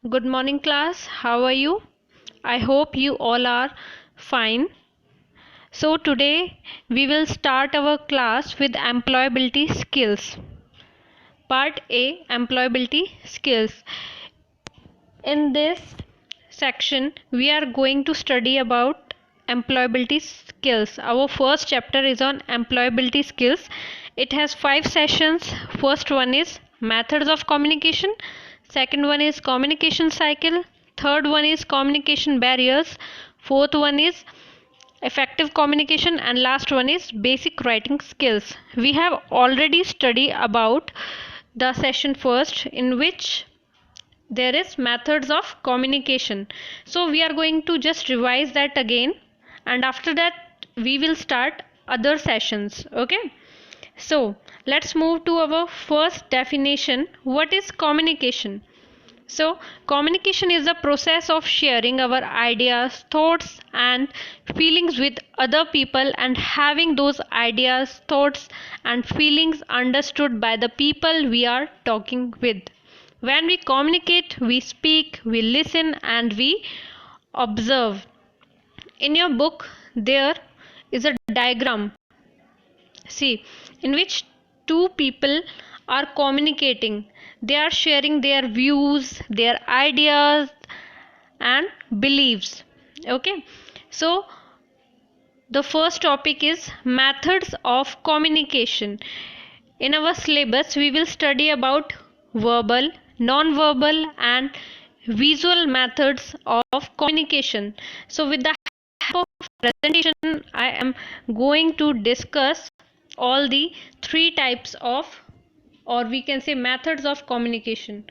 Good morning, class. How are you? I hope you all are fine. So, today we will start our class with employability skills. Part A, employability skills. In this section, we are going to study about employability skills. Our first chapter is on employability skills. It has 5 sessions. First one is methods of communication. Second one is communication cycle. Third one is communication barriers. Fourth one is effective communication, and last one is basic writing skills. We have already studied about the session first, in which there is methods of communication. So we are going to just revise that again, and after that we will start other sessions. Okay, so let's move to our first definition. What is communication? So, communication is the process of sharing our ideas, thoughts, and feelings with other people and having those ideas, thoughts, and feelings understood by the people we are talking with. When we communicate, we speak, we listen, and we observe. In your book, there is a diagram, see, in which two people are communicating. They are sharing their views, their ideas, and beliefs. Okay, so the first topic is methods of communication. In our syllabus, we will study about verbal, non-verbal, and visual methods of communication. So, with the help of presentation, I am going to discuss all the three types of, or we can say, methods of communication.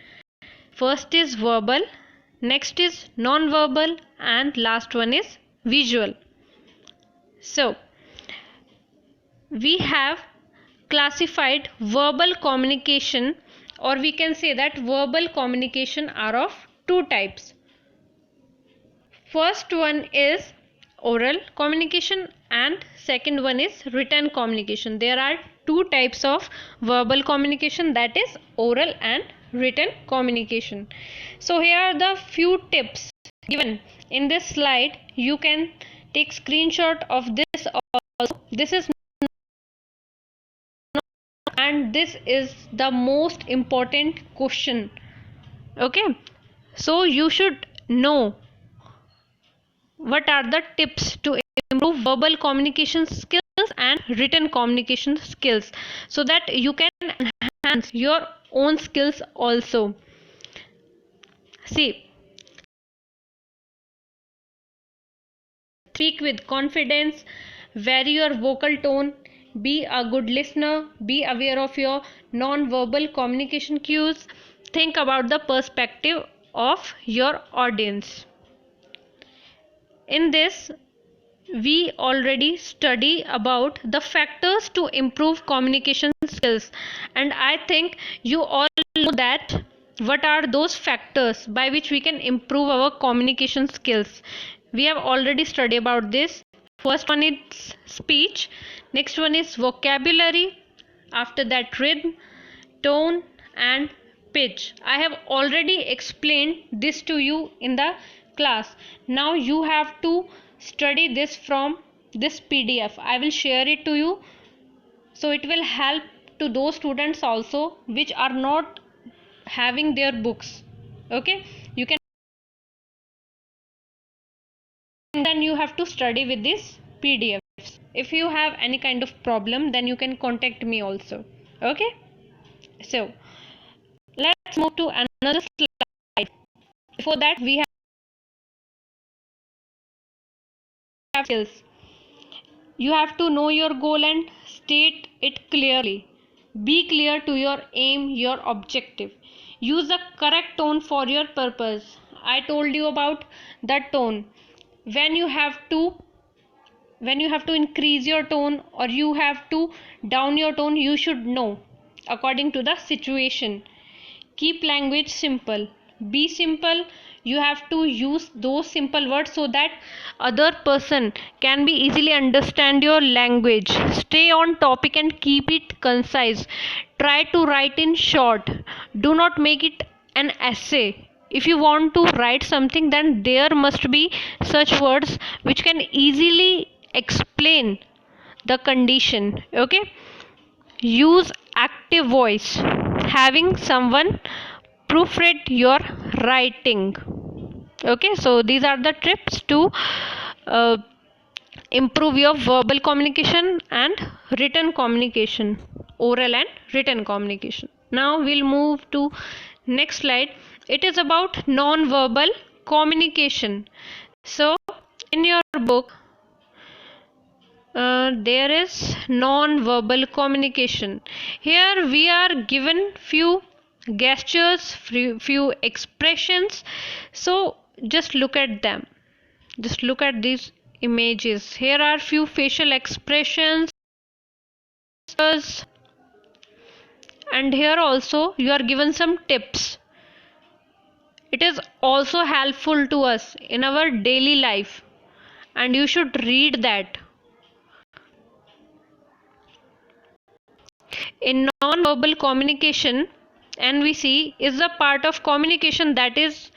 First is verbal, next is non-verbal, and last one is visual. So, we have classified verbal communication, or we can say that verbal communication are of two types. First one is oral communication and second one is written communication. There are two types of verbal communication, that is oral and written communication. So here are the few tips given in this slide. You can take screenshot of this also. This is, and this is the most important question. Okay, so you should know what are the tips to improve verbal communication skills and written communication skills, so that you can enhance your own skills also. See, speak with confidence, vary your vocal tone, be a good listener, be aware of your non-verbal communication cues, think about the perspective of your audience. In this, we already study about the factors to improve communication skills, and I think you all know that what are those factors by which we can improve our communication skills. We have already studied about this. First one is speech, next one is vocabulary, after that rhythm, tone, and pitch. I have already explained this to you in the class. Now you have to study this from this PDF. I will share it to you, so it will help to those students also which are not having their books. Okay, you can, then you have to study with this PDFs. If you have any kind of problem, then you can contact me also. Okay, so let's move to another slide. Before that, we have skills. You have to know your goal and state it clearly. Be clear to your aim, your objective. Use the correct tone for your purpose. I told you about the tone. When you have to increase your tone or you have to down your tone, you should know according to the situation. Keep language simple. Be simple. You have to use those simple words so that other person can be easily understand your language. Stay on topic and keep it concise. Try to write in short. Do not make it an essay. if you want to write something, then there must be such words which can easily explain the condition. Okay, use active voice, having someone proofread your writing. Okay, so these are the tips to uh, improve your verbal communication and written communication, oral and written communication. Now we'll move to next slide. It is about non-verbal communication. So in your book, there is non-verbal communication. Here we are given few gestures, few expressions. So just look at them. Just look at these images. Here are few facial expressions, and here also you are given some tips. It is also helpful to us in our daily life, and you should read that. In non-verbal communication, NVC is a part of communication that is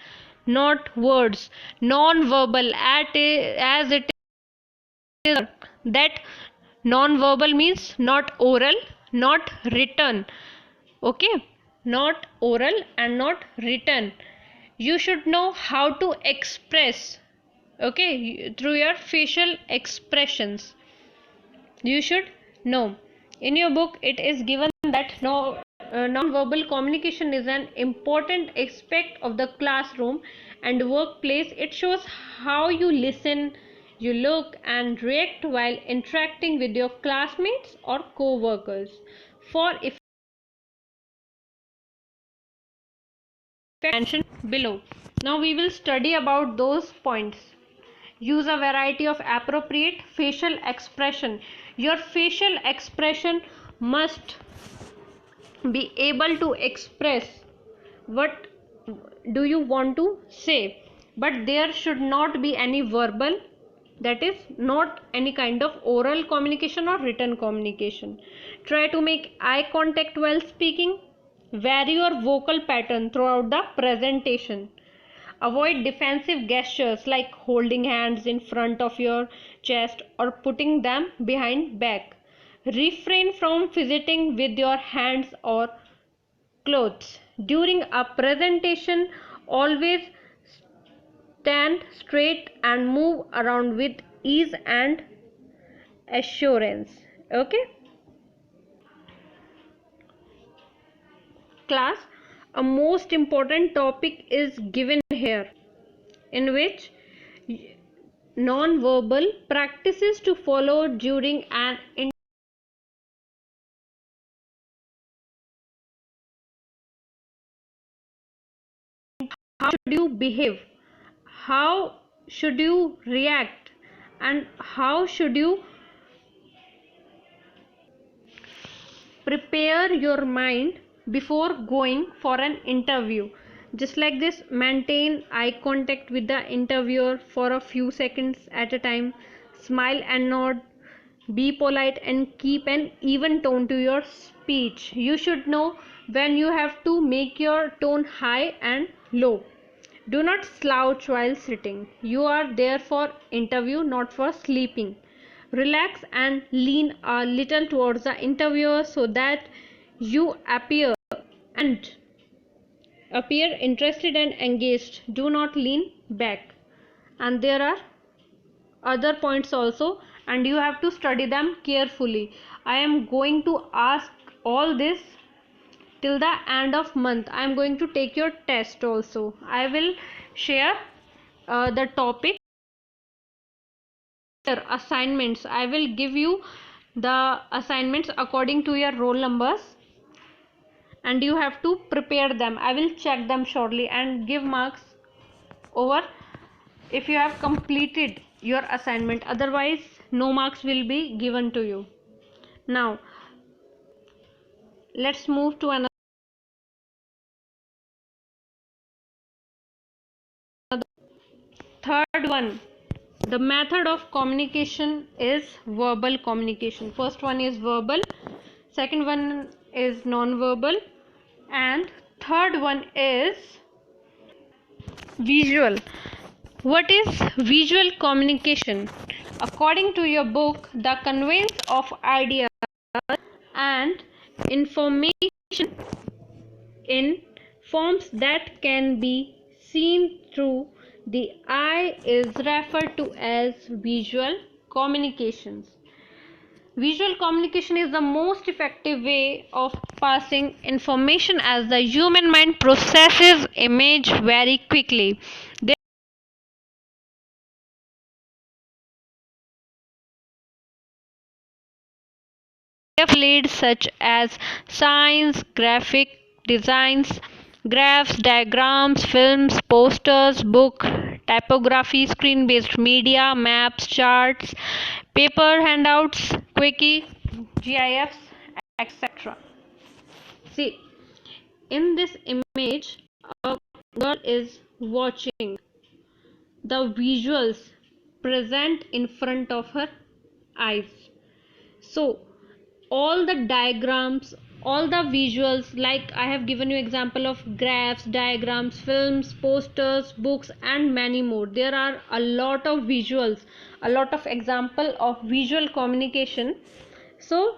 not words. Non-verbal as it is that non-verbal means not oral, not written. Okay, not oral and not written. You should know how to express, okay, through your facial expressions. You should know. In your book it is given that non-verbal communication is an important aspect of the classroom and workplace. It shows how you listen, you look and react while interacting with your classmates or co-workers. For if mentioned below, now we will study about those points. Use a variety of appropriate facial expression. Your facial expression must be able to express what do you want to say, but there should not be any verbal, that is not any kind of oral communication or written communication. Try to make eye contact while speaking. Vary your vocal pattern throughout the presentation. Avoid defensive gestures like holding hands in front of your chest or putting them behind back. Refrain from fidgeting with your hands or clothes. During a presentation, always stand straight and move around with ease and assurance. Okay? Class, a most important topic is given here, in which non-verbal practices to follow during an interview. How should you behave? How should you react? And how should you prepare your mind before going for an interview? Just like this, maintain eye contact with the interviewer for a few seconds at a time. Smile and nod. Be polite and keep an even tone to your speech. You should know when you have to make your tone high and low. Do not slouch while sitting. You are there for interview, not for sleeping. Relax and lean a little towards the interviewer so that you and appear interested and engaged. Do not lean back. And there are other points also, and you have to study them carefully. I am going to ask all this till the end of month. I am going to take your test also. I will share the topic assignments. I will give you the assignments according to your roll numbers, and you have to prepare them. I will check them shortly and give marks over if you have completed your assignment. Otherwise no marks will be given to you. Now let's move to another. Third one, the method of communication is verbal communication. First one is verbal, second one is non-verbal, and third one is Visual. What is visual communication? According to your book, the conveyance of ideas and information in forms that can be seen through the eye is referred to as visual communications. Visual communication is the most effective way of passing information as the human mind processes image very quickly. Lead such as signs, graphic designs, graphs, diagrams, films, posters, book, typography, screen-based media, maps, charts, paper handouts, quickie, GIFs, etc. See, in this image, a girl is watching the visuals present in front of her eyes. So all the diagrams, all the visuals, like I have given you example of graphs, diagrams, films, posters, books, and many more. There are a lot of visuals, a lot of example of visual communication. So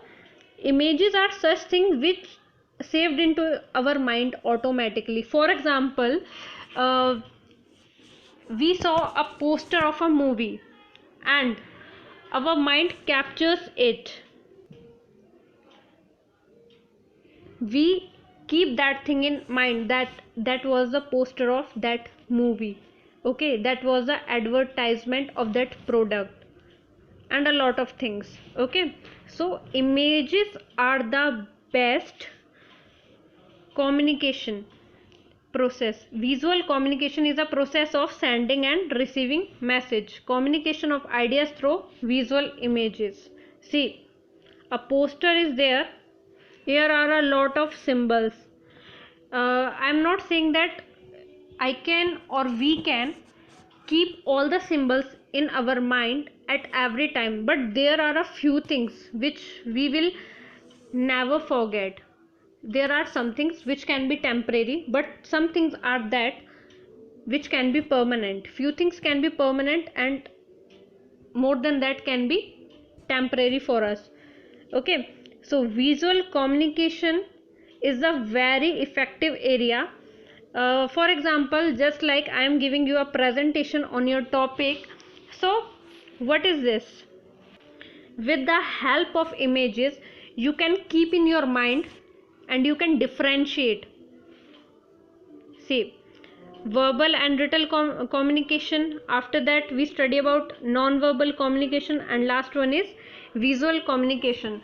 images are such things which saved into our mind automatically. For example, uh, we saw a poster of a movie and our mind captures it. We keep that thing in mind, that was the poster of that movie. Okay, that was the advertisement of that product, and a lot of things. Okay, so images are the best communication process. Visual communication is a process of sending and receiving message. Communication of ideas through visual images. See, a poster is there. Here are a lot of symbols. I'm not saying that I can or we can keep all the symbols in our mind at every time, but there are a few things which we will never forget. There are some things which can be temporary, but some things are that which can be permanent. Few things can be permanent, and more than that can be temporary for us. Okay, so visual communication is a very effective area. For example, just like I am giving you a presentation on your topic, so what is this? With the help of images, you can keep in your mind and you can differentiate. See, verbal and written communication. After that we study about non-verbal communication, and last one is visual communication.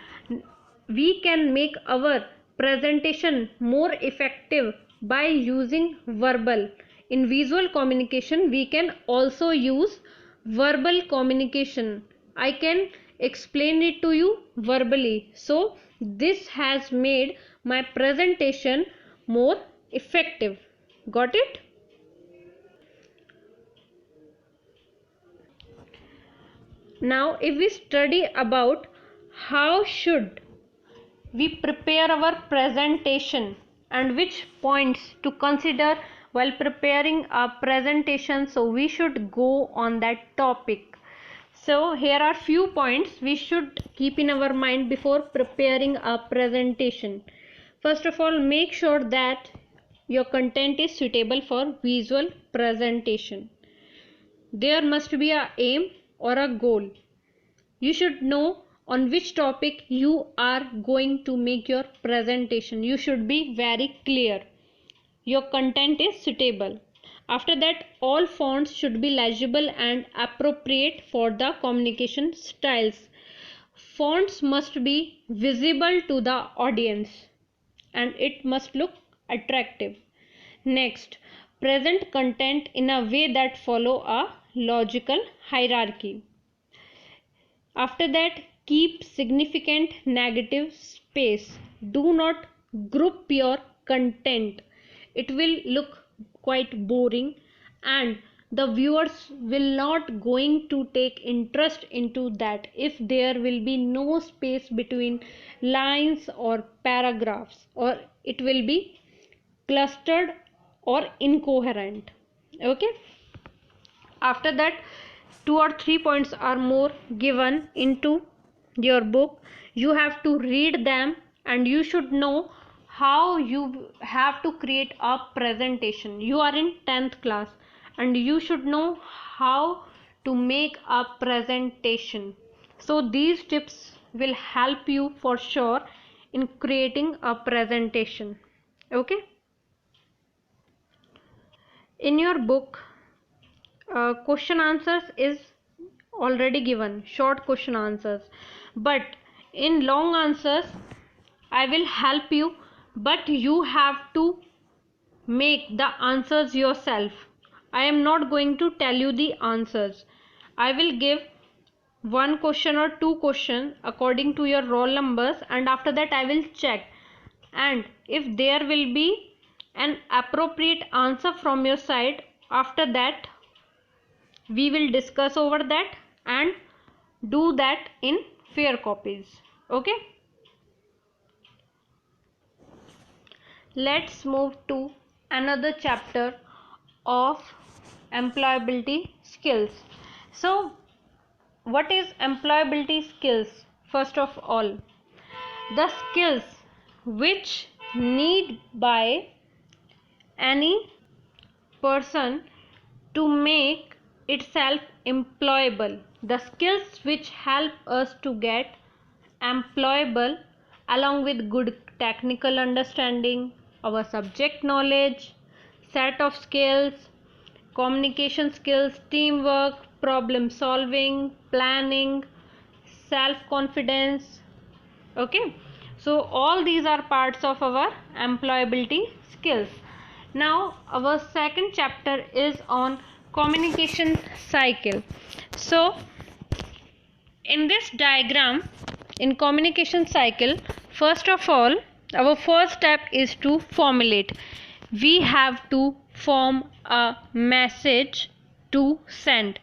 We can make our presentation more effective by using verbal. In visual communication we can also use verbal communication. I can explain it to you verbally, so this has made my presentation more effective. Got it? Now if we study about how should we prepare our presentation and which points to consider while preparing a presentation, so we should go on that topic. So here are few points we should keep in our mind before preparing a presentation. First of all, make sure that your content is suitable for visual presentation. There must be a aim or a goal. You should know on which topic you are going to make your presentation. You should be very clear. Your content is suitable. After that, all fonts should be legible and appropriate for the communication styles. Fonts must be visible to the audience and it must look attractive. Next, present content in a way that follow a logical hierarchy. After that, keep significant negative space. Do not group your content. It will look quite boring and the viewers will not going to take interest into that if there will be no space between lines or paragraphs, or it will be clustered or incoherent. Okay, after that 2 or 3 points are more given into your book. You have to read them, and you should know how you have to create a presentation. You are in 10th class and you should know how to make a presentation. So these tips will help you for sure in creating a presentation. Okay, in your book, question answers is already given, short question answers, but in long answers I will help you, but you have to make the answers yourself. I am not going to tell you the answers. I will give one question or two questions according to your roll numbers, and after that I will check, and if there will be an appropriate answer from your side, after that we will discuss over that and do that in fair copies. Okay, let's move to another chapter of employability skills. So what is employability skills? First of all, the skills which need by any person to make itself employable, the skills which help us to get employable, along with good technical understanding, our subject knowledge, set of skills, communication skills, teamwork, problem solving, planning, self confidence. Okay, so all these are parts of our employability skills. Now our second chapter is on communication cycle. So in this diagram, in communication cycle, first of all, our first step is to formulate. We have to form a message to send.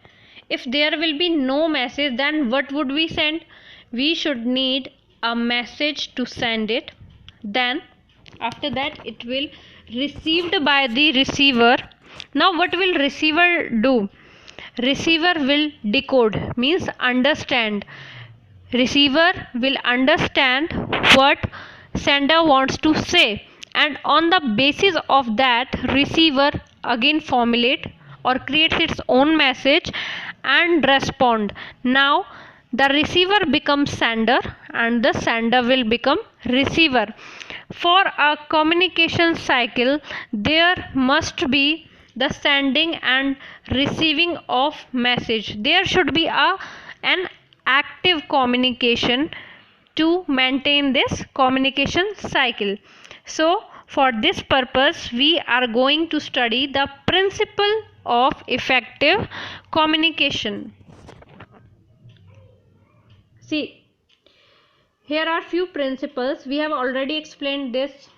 If there will be no message, then what would we send? We should need a message to send it. Then after that it will received by the receiver. Now what will receiver do? Receiver will decode, means understand. Receiver will understand what sender wants to say, and on the basis of that receiver again formulate or creates its own message and respond. Now the receiver becomes sender and the sender will become receiver. For a communication cycle, there must be the sending and receiving of message. There should be an active communication to maintain this communication cycle. So for this purpose we are going to study the principle of effective communication. See, here are few principles. We have already explained this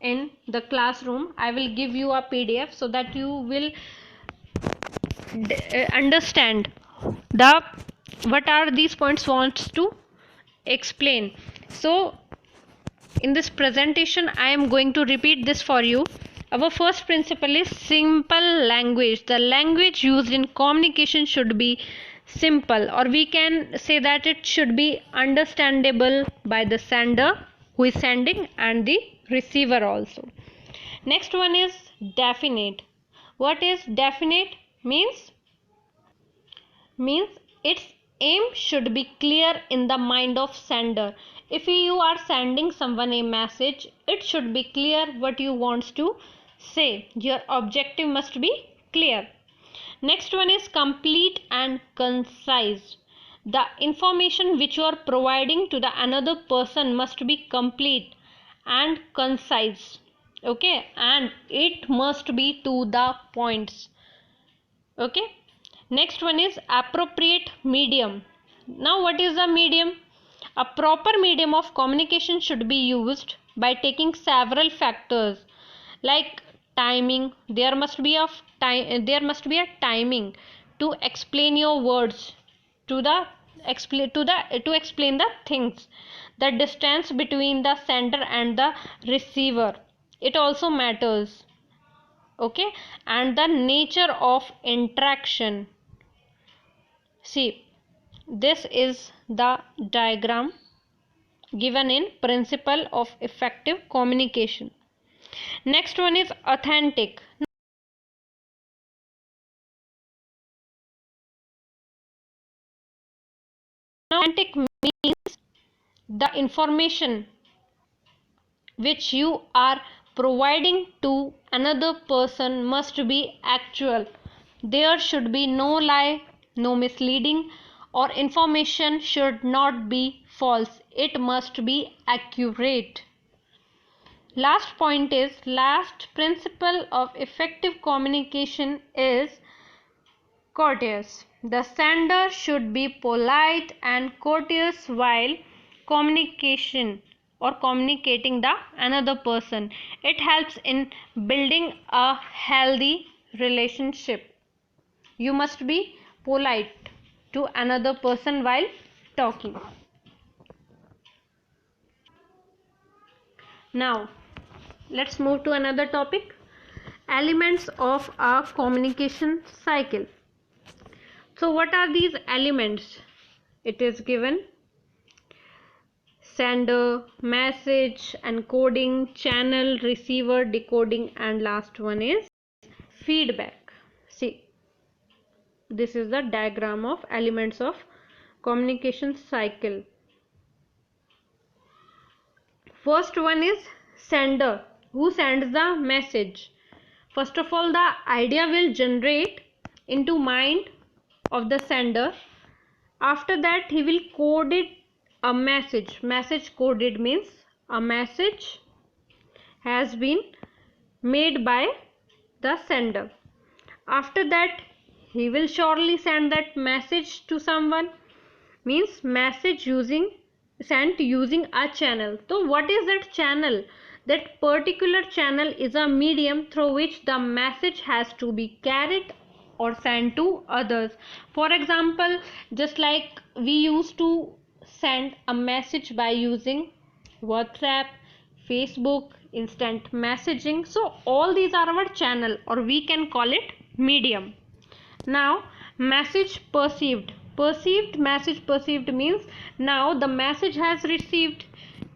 in the classroom. I will give you a PDF so that you will understand the what are these points wants to explain. So in this presentation I am going to repeat this for you. Our first principle is simple language. The language used in communication should be simple, or we can say that it should be understandable by the sender who is sending and the receiver also. Next one is definite. What is definite? Means its aim should be clear in the mind of sender. If you are sending someone a message, it should be clear what you want to say. Your objective must be clear. Next one is complete and concise. The information which you are providing to the another person must be complete and concise. Okay, and it must be to the points. Okay, next one is appropriate medium. Now what is the medium? A proper medium of communication should be used by taking several factors like timing. There must be a timing to explain your words, to explain the things. The distance between the sender and the receiver, it also matters. Okay, and the nature of interaction. See, this is the diagram given in Principle of Effective Communication. Next one is authentic. Now, authentic means the information which you are providing to another person must be actual. There should be no lie, no misleading, or information should not be false. It must be accurate. Last point is, last principle of effective communication is courteous. The sender should be polite and courteous while communication or communicating the another person. It helps in building a healthy relationship. You must be polite to another person while talking. Now, let's move to another topic. Elements of a communication cycle. So what are these elements? It is given: sender, message, encoding, channel, receiver, decoding, and last one is feedback. See, this is the diagram of elements of communication cycle. First one is sender, who sends the message. First of all, the idea will generate into mind of the sender. After that, he will code it a message. Message coded means a message has been made by the sender. After that, he will surely send that message to someone, means message sent using a channel. So what is that channel? That particular channel is a medium through which the message has to be carried or sent to others. For example, just like we used to send a message by using WhatsApp, Facebook, instant messaging. So all these are our channel, or we can call it medium. Now, message perceived. Message perceived means now the message has received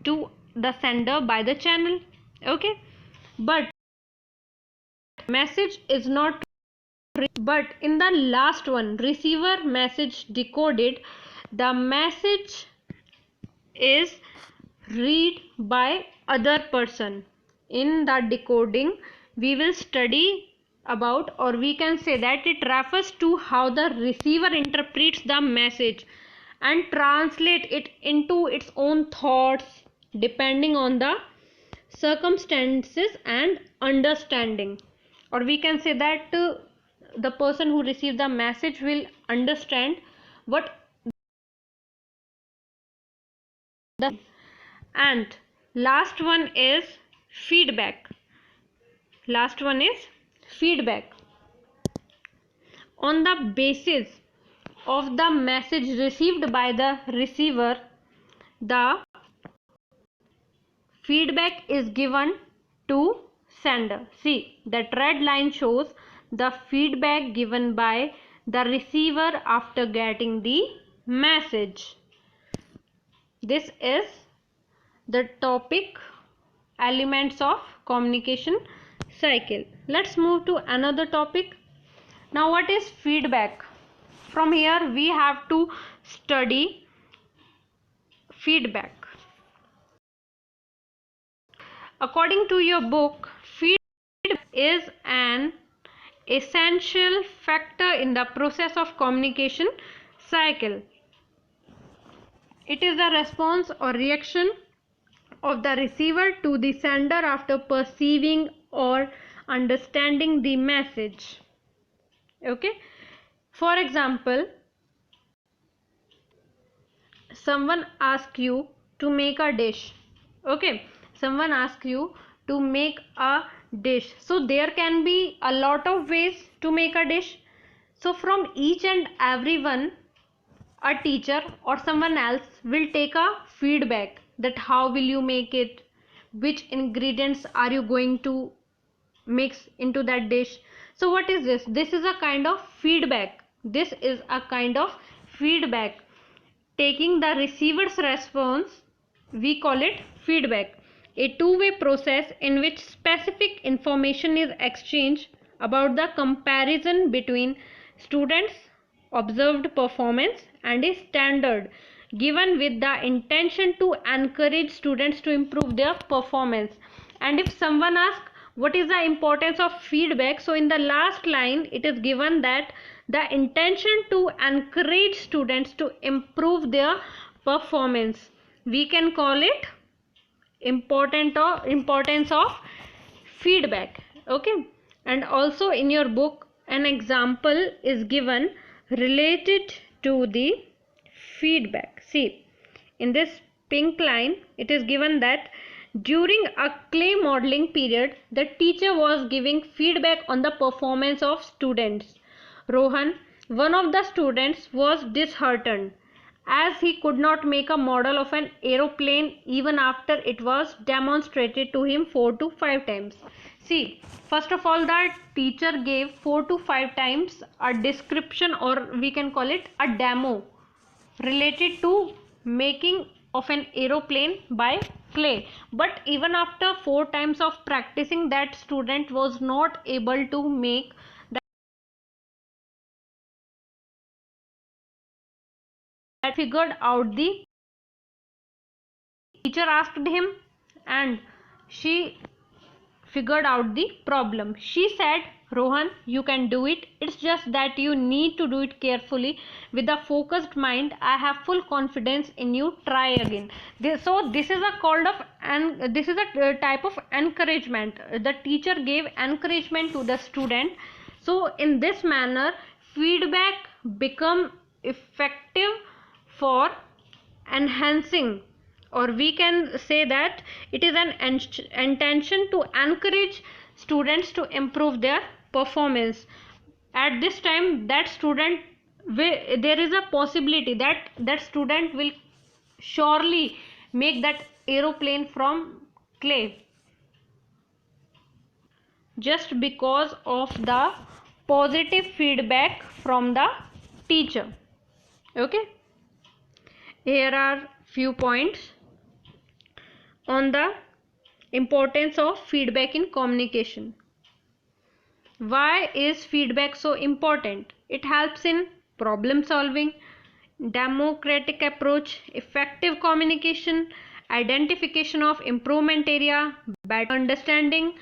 to the sender by the channel. Okay, but message is not. But in the last one, receiver message decoded, the message is read by other person. In the decoding, we will study about, or we can say that it refers to how the receiver interprets the message and translate it into its own thoughts depending on the circumstances and understanding. Or we can say that the person who received the message will understand what the. And last one is feedback. On the basis of the message received by the receiver, the feedback is given to sender. See, that red line shows the feedback given by the receiver after getting the message. This is the topic elements of communication cycle. Let's move to another topic. Now, what is feedback? From here we have to study feedback. According to your book, feedback is an essential factor in the process of communication cycle. It is the response or reaction of the receiver to the sender after perceiving or understanding the message. Okay, for example, someone asks you to make a dish. Okay, someone asks you to make a dish. So there can be a lot of ways to make a dish. So from each and every one, a teacher or someone else will take a feedback that how will you make it, which ingredients are you going to mix into that dish. So what is this? This is a kind of feedback. This is a kind of feedback. Taking the receiver's response, we call it feedback. A two-way process in which specific information is exchanged about the comparison between students' observed performance and a standard given with the intention to encourage students to improve their performance. And if someone asks what is the importance of feedback, so in the last line it is given that the intention to encourage students to improve their performance. We can call it importance of feedback. Okay. And also in your book an example is given related to the feedback. See, in this pink line it is given that during a clay modeling period the teacher was giving feedback on the performance of students. Rohan, one of the students, was disheartened as he could not make a model of an aeroplane even after it was demonstrated to him 4 to 5 times. See, first of all, the teacher gave 4 to 5 times a description, or we can call it a demo, related to making of an aeroplane by clay. But even after 4 times of practicing, that student was not able to make that. Figured out the teacher asked him and she figured out the problem. She said, Rohan, you can do it. It's just that you need to do it carefully with a focused mind. I have full confidence in you. Try again. So this is a call of, and this is a type of encouragement. The teacher gave encouragement to the student. So in this manner, feedback become effective for enhancing, or we can say that it is an intention to encourage students to improve their performance. At this time that student there is a possibility that that student will surely make that aeroplane from clay, just because of the positive feedback from the teacher. Okay, here are few points on the importance of feedback in communication. Why is feedback so important? It helps in problem solving, democratic approach, effective communication, identification of improvement area, better understanding,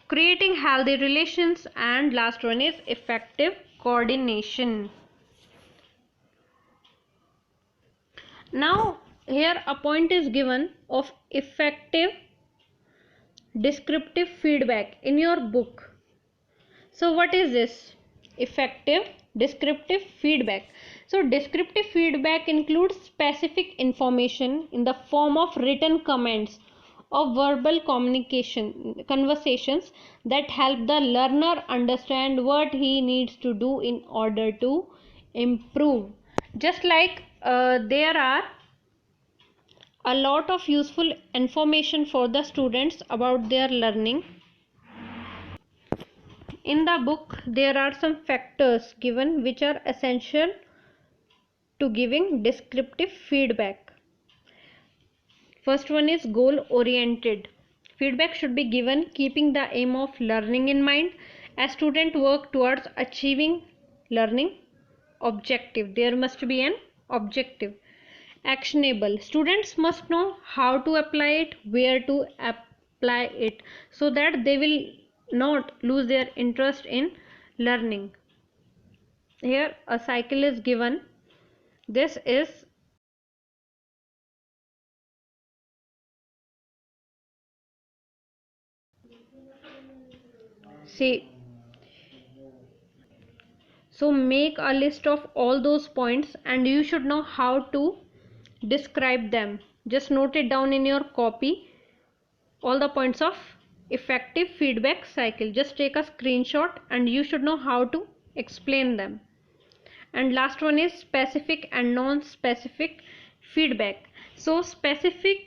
creating healthy relations, and last one is effective coordination. Now here a point is given of effective descriptive feedback in your book. So what is this? Effective descriptive feedback. So descriptive feedback includes specific information in the form of written comments or verbal conversations that help the learner understand what he needs to do in order to improve. Just like there are a lot of useful information for the students about their learning. In the book there are some factors given which are essential to giving descriptive feedback. First one is goal oriented. Feedback should be given keeping the aim of learning in mind. As students work towards achieving learning objective, there must be an objective. Actionable. Students must know how to apply it, where to apply it, so that they will not lose their interest in learning. Here a cycle is given. This is see, so make a list of all those points and you should know how to describe them. Just note it down in your copy, all the points of effective feedback cycle. Just take a screenshot and you should know how to explain them. And last one is specific and non-specific feedback. So specific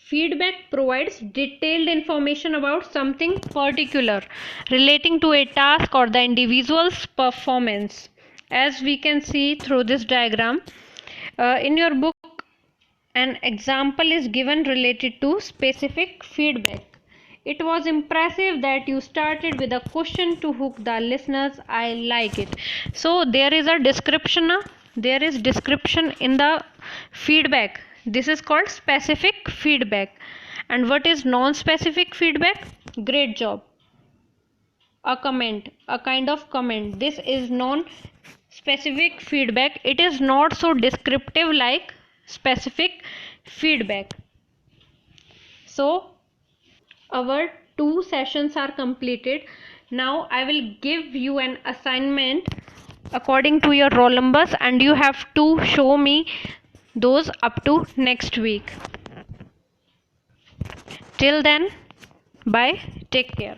Feedback provides detailed information about something particular relating to a task or the individual's performance. As we can see through this diagram, in your book, an example is given related to specific feedback. It was impressive that you started with a question to hook the listeners. I like it. So there is a description. There is description in the feedback. This is called specific feedback. And what is non-specific feedback? Great job. A comment, a kind of comment. This is non-specific feedback. It is not so descriptive like specific feedback. So our 2 sessions are completed. Now I will give you an assignment according to your roll numbers, and you have to show me those up to next week. Till then, bye, take care.